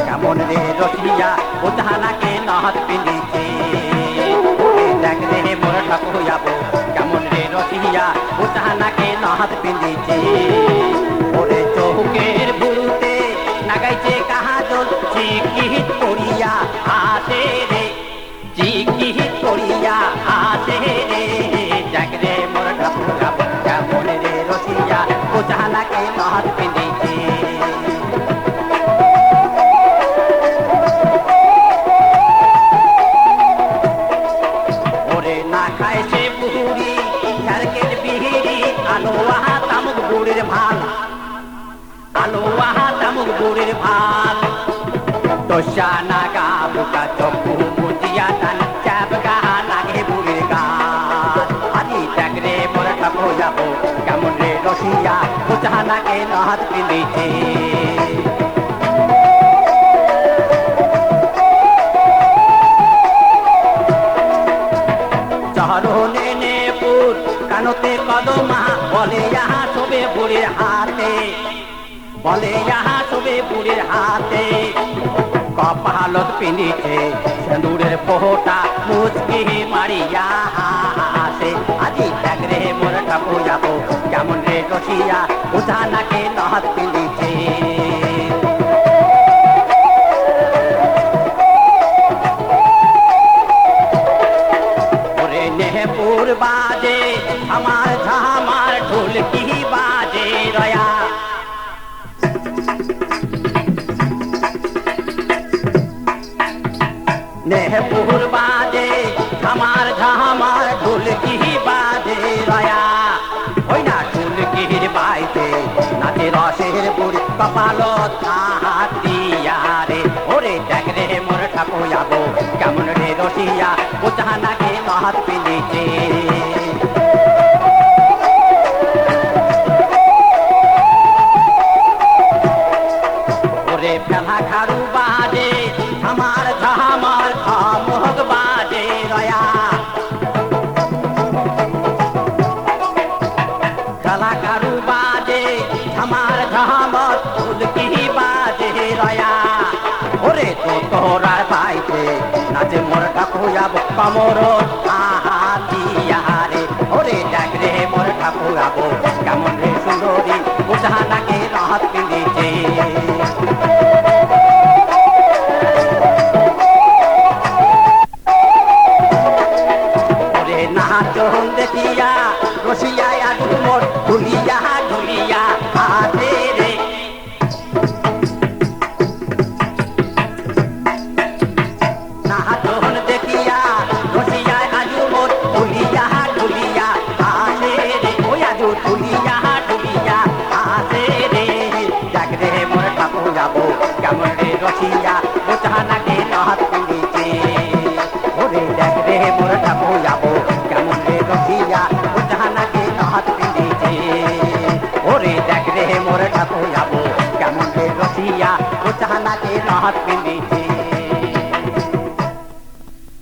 কেমন রে রসিয়া ও জাহানাকে নহত পিঁধিছে দেখ রে মোর ঠাকুর যাবো কেমন রে রসিয়া ও জাহানাকে নহত পিঁধিছে ওরে চৌকের বুড়ুতে লাগাইছে কাহাজল চিকিৎ করিয়া আসে রে চিকিৎ করিয়া আসে রে দেখ রে মোর ঠাকুর যাবো কেমন রে রসিয়া ও জাহানাকে নহত পিঁধিছে না খায় সে বুড়ি ঝাড়কের বিহিরি আলো আহা তামুক বুড়ির ভাল আলো আহা তামুক বুড়ির ভাল তোষা নাগা বুকা চকু মুজিয়া টান চাপ গাহা লাগে বুড়ির গান আজি দেখ রে মোর ঠাকুর যাবো কেমন রে রসিয়া ও জাহানাকে নহত পিঁধিছে চরণে নেপুর কানতে কদমা বলে ইহা শোবে বুড়ির হাতে বলে ইহা শোবে বুড়ির হাতে কপালত পিঁধিছে সিঁদুরের ফোঁটা মুচকি মারিয়া হাসে আজি দেখ রে মোর ঠাকুর যাবো কেমন রে রসিয়া ও জাহানাকে নহত পিঁধিছে নেহপুর বাজে আমার ঝামার ঢোলকি বাজে রয়া নেহপুর বাজে আমার ঝামার ঢোলকি বাজে রয়া ওই না ঢোলকির বাইতে নাচে রসের বুড়ি কপালত হাতিয়া রে ওরে দেখ রে মোর ঠাকুর যাবো কেমন রে রসিয়া ও জাহানাকে নহত পিঁধিছে ওরে ফেলা খারু বাজে আমার ঝামার খামোগ বাজে রয়া ফেলা খারু বাজে আমার ঝামার ঢোলকি বাজে রয়া ওরে তো তোরার বাইতে নাচে মোর ঠাকুর যাবো কমর হাতিয়া রে ওরে দেখ রে মোর ঠাকুর যাবো কেমন রে সুন্দরী ও জাহানাকে নহত পিঁধিছে ওরে নাচন দেখিয়া রসিয়া আজু মোর ঢুলিয়া ঢুলিয়া হাতে রে নাচন দেখিয়া রসিয়া আজু মোর ঢুলিয়া ঢুলিয়া হাতে রে ওই আজু ঢুলিয়া ঢুলিয়া হাতে রে দেখ রে মোর ঠাকুর যাবো কেমন রে রসিয়া ও জাহানাকে নহত পিঁধিছে ওরে দেখ রে মোর ঠাকুর যাবো কেমন রে রসিয়া ও জাহানাকে নহত পিঁধিছে ওরে দেখ রে মোর ঠাকুর যাবো কেমন রে রসিয়া ও জাহানাকে নহত পিঁধিছে